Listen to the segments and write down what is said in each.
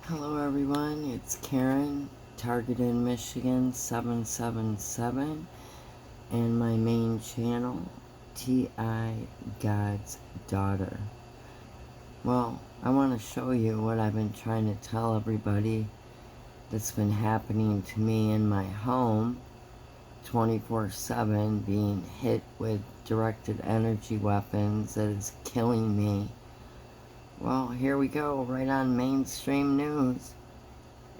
Hello everyone, it's Karen, Targeted Michigan 777, and my main channel, T.I. God's Daughter. Well, I want to show you what I've been trying to tell everybody that's been happening to me in my home, 24/7, being hit with directed energy weapons that is killing me. Well, here we go, right on mainstream news,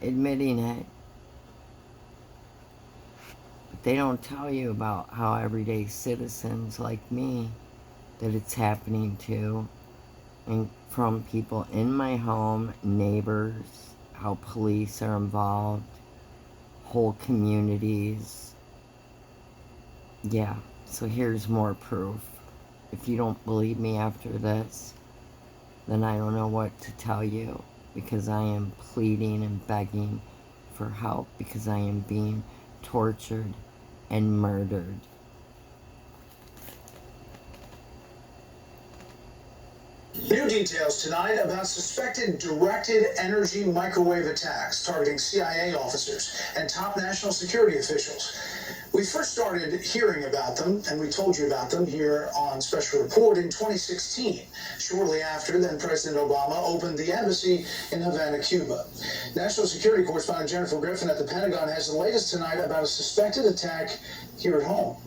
admitting it. But they don't tell you about how everyday citizens like me, that it's happening to, and from people in my home, neighbors, how police are involved, whole communities. Yeah, so here's more proof. If you don't believe me after this, then I don't know what to tell you, because I am pleading and begging for help, because I am being tortured and murdered. New details tonight about suspected directed energy microwave attacks targeting CIA officers and top national security officials. We first started hearing about them, and we told you about them here on Special Report in 2016. Shortly after, then President Obama opened the embassy in Havana, Cuba. National Security Correspondent Jennifer Griffin at the Pentagon has the latest tonight about a suspected attack here at home.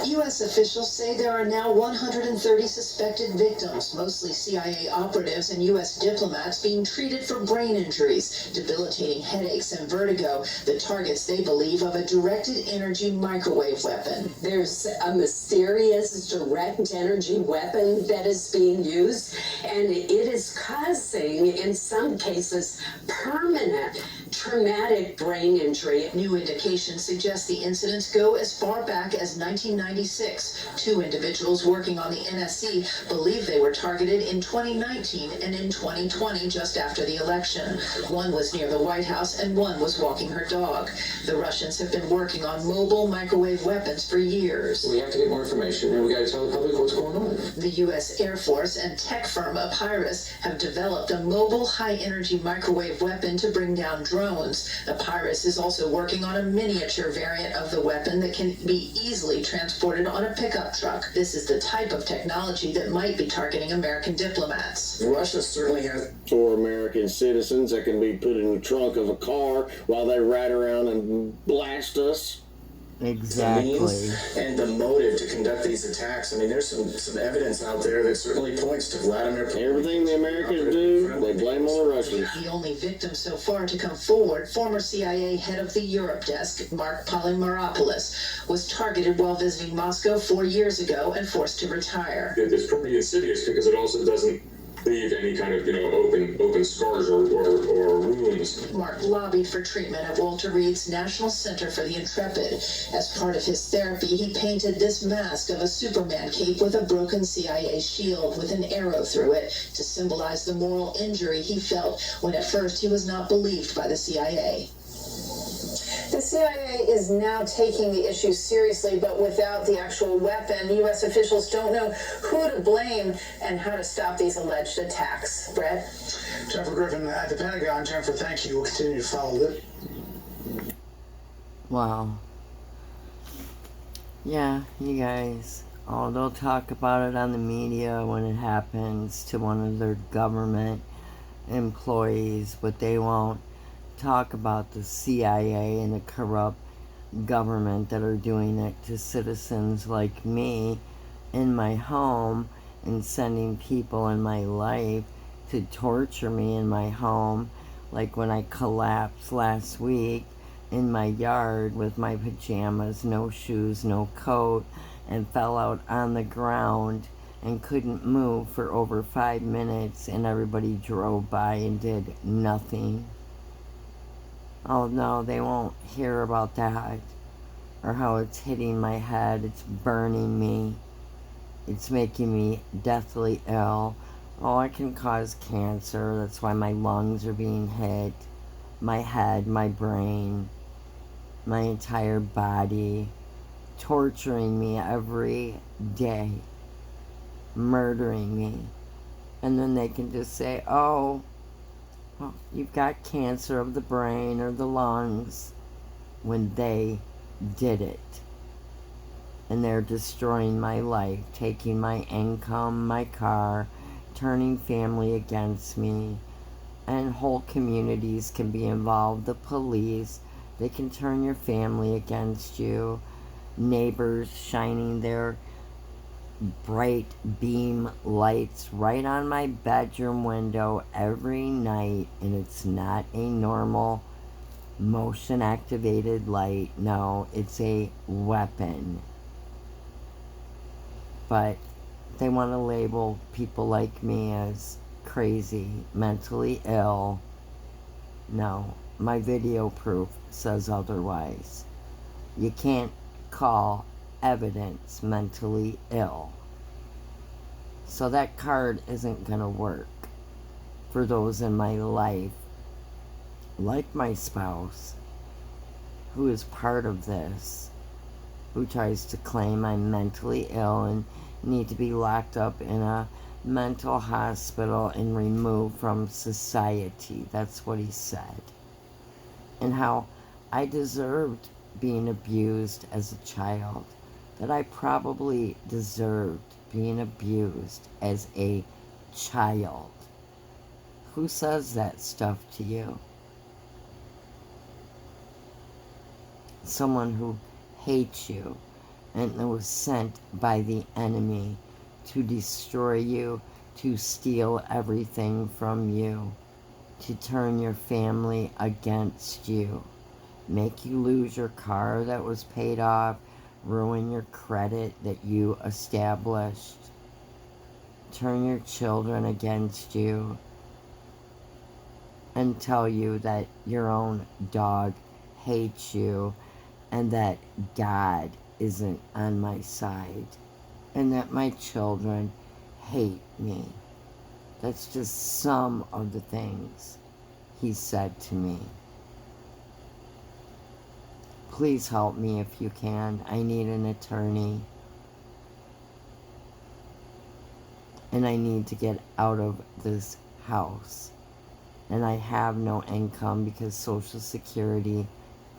U.S. officials say there are now 130 suspected victims, mostly CIA operatives and U.S. diplomats, being treated for brain injuries, debilitating headaches, and vertigo, the targets they believe of a directed energy microwave weapon. There's a mysterious direct energy weapon that is being used, and it is causing, in some cases, permanent traumatic brain injury. New indications suggest the incidents go as far back as 1996. Two individuals working on the NSC believe they were targeted in 2019 and in 2020, just after the election. One was near the White House and one was walking her dog. The Russians have been working on mobile microwave weapons for years. We have to get more information, and we got to tell the public what's going on. The U.S. Air Force and tech firm Epirus have developed a mobile high-energy microwave weapon to bring down drones. Epirus is also working on a miniature variant of the weapon that can be easily transported on a pickup truck. This is the type of technology that might be targeting American diplomats. Russia certainly has for American citizens that can be put in the trunk of a car while they ride around and blast us. Exactly. And the motive to conduct these attacks. I mean, there's some evidence out there that certainly points to Vladimir Putin. Everything the Americans do, they blame on the Russians. The only victim so far to come forward, former CIA head of the Europe desk, Mark Polymeropoulos, was targeted while visiting Moscow 4 years ago and forced to retire. It's pretty insidious because it also doesn't leave any kind of, open scars or wounds. Mark lobbied for treatment at Walter Reed's National Center for the Intrepid. As part of his therapy, he painted this mask of a Superman cape with a broken CIA shield with an arrow through it to symbolize the moral injury he felt when at first he was not believed by the CIA. The CIA is now taking the issue seriously, but without the actual weapon. U.S. officials don't know who to blame and how to stop these alleged attacks. Brett? Jennifer Griffin at the Pentagon. Jennifer, thank you. We'll continue to follow it. Wow. Yeah, you guys, they'll talk about it on the media when it happens to one of their government employees, but they won't talk about the CIA and the corrupt government that are doing it to citizens like me in my home, and sending people in my life to torture me in my home, like when I collapsed last week in my yard with my pajamas, no shoes, no coat, and fell out on the ground and couldn't move for over 5 minutes, and everybody drove by and did nothing. Oh no, they won't hear about that, or how it's hitting my head, it's burning me, it's making me deathly ill. Oh, I can cause cancer, that's why my lungs are being hit, my head, my brain, my entire body, torturing me every day, murdering me. And then they can just say, oh, you've got cancer of the brain or the lungs when they did it. And they're destroying my life, taking my income, my car, turning family against me, and whole communities can be involved. The police, they can turn your family against you. Neighbors shining their bright beam lights right on my bedroom window every night, and it's not a normal motion activated light. No, it's a weapon. But they want to label people like me as crazy, mentally ill. No, my video proof says otherwise. You can't call evidence mentally ill. So that card isn't going to work for those in my life, like my spouse, who is part of this, who tries to claim I'm mentally ill and need to be locked up in a mental hospital and removed from society. That's what he said. And how I deserved being abused as a child. That I probably deserved being abused as a child. Who says that stuff to you? Someone who hates you and was sent by the enemy to destroy you, to steal everything from you, to turn your family against you, make you lose your car that was paid off, ruin your credit that you established, turn your children against you, and tell you that your own dog hates you and that God isn't on my side and that my children hate me. That's just some of the things he said to me. Please help me if you can. I need an attorney. And I need to get out of this house. And I have no income because Social Security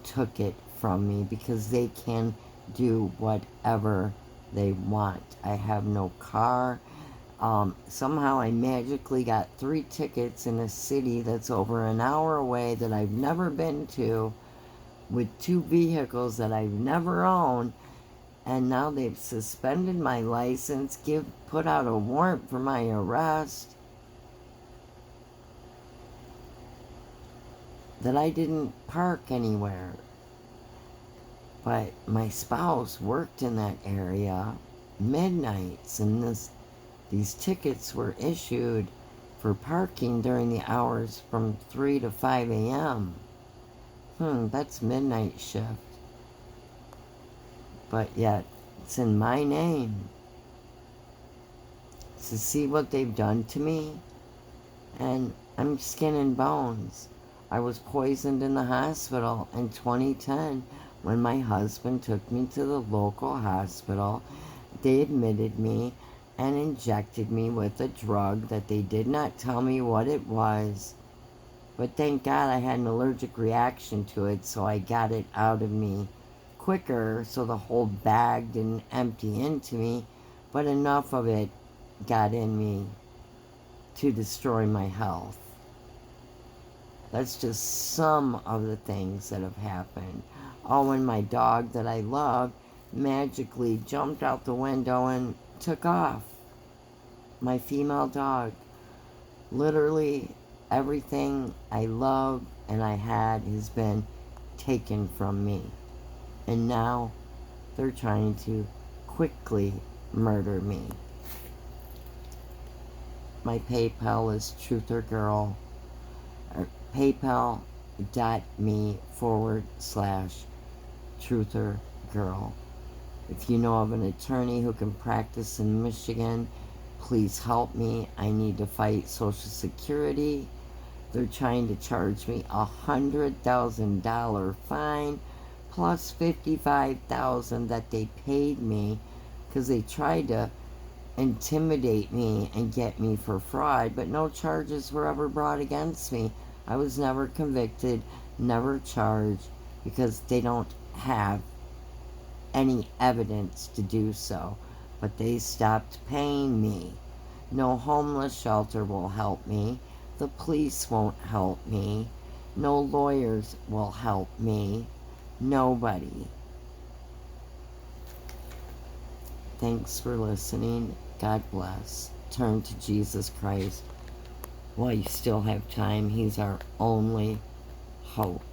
took it from me because they can do whatever they want. I have no car. Somehow I magically got 3 tickets in a city that's over an hour away that I've never been to, with 2 vehicles that I've never owned, and now they've suspended my license, put out a warrant for my arrest, that I didn't park anywhere. But my spouse worked in that area midnights, and these tickets were issued for parking during the hours from 3 to 5 a.m. That's midnight shift. But yet, it's in my name. To see what they've done to me, and I'm skin and bones. I was poisoned in the hospital in 2010 when my husband took me to the local hospital. They admitted me and injected me with a drug that they did not tell me what it was. But thank God I had an allergic reaction to it, so I got it out of me quicker, so the whole bag didn't empty into me, but enough of it got in me to destroy my health. That's just some of the things that have happened. Oh, and my dog that I love magically jumped out the window and took off. My female dog. Literally everything I loved and I had has been taken from me. And now they're trying to quickly murder me. My PayPal is truthergirl. PayPal.me/truthergirl. If you know of an attorney who can practice in Michigan, please help me. I need to fight Social Security. They're trying to charge me $100,000 fine plus $55,000 that they paid me because they tried to intimidate me and get me for fraud, but no charges were ever brought against me. I was never convicted, never charged, because they don't have any evidence to do so. But they stopped paying me. No homeless shelter will help me. The police won't help me. No lawyers will help me. Nobody. Thanks for listening. God bless. Turn to Jesus Christ while you still have time. He's our only hope.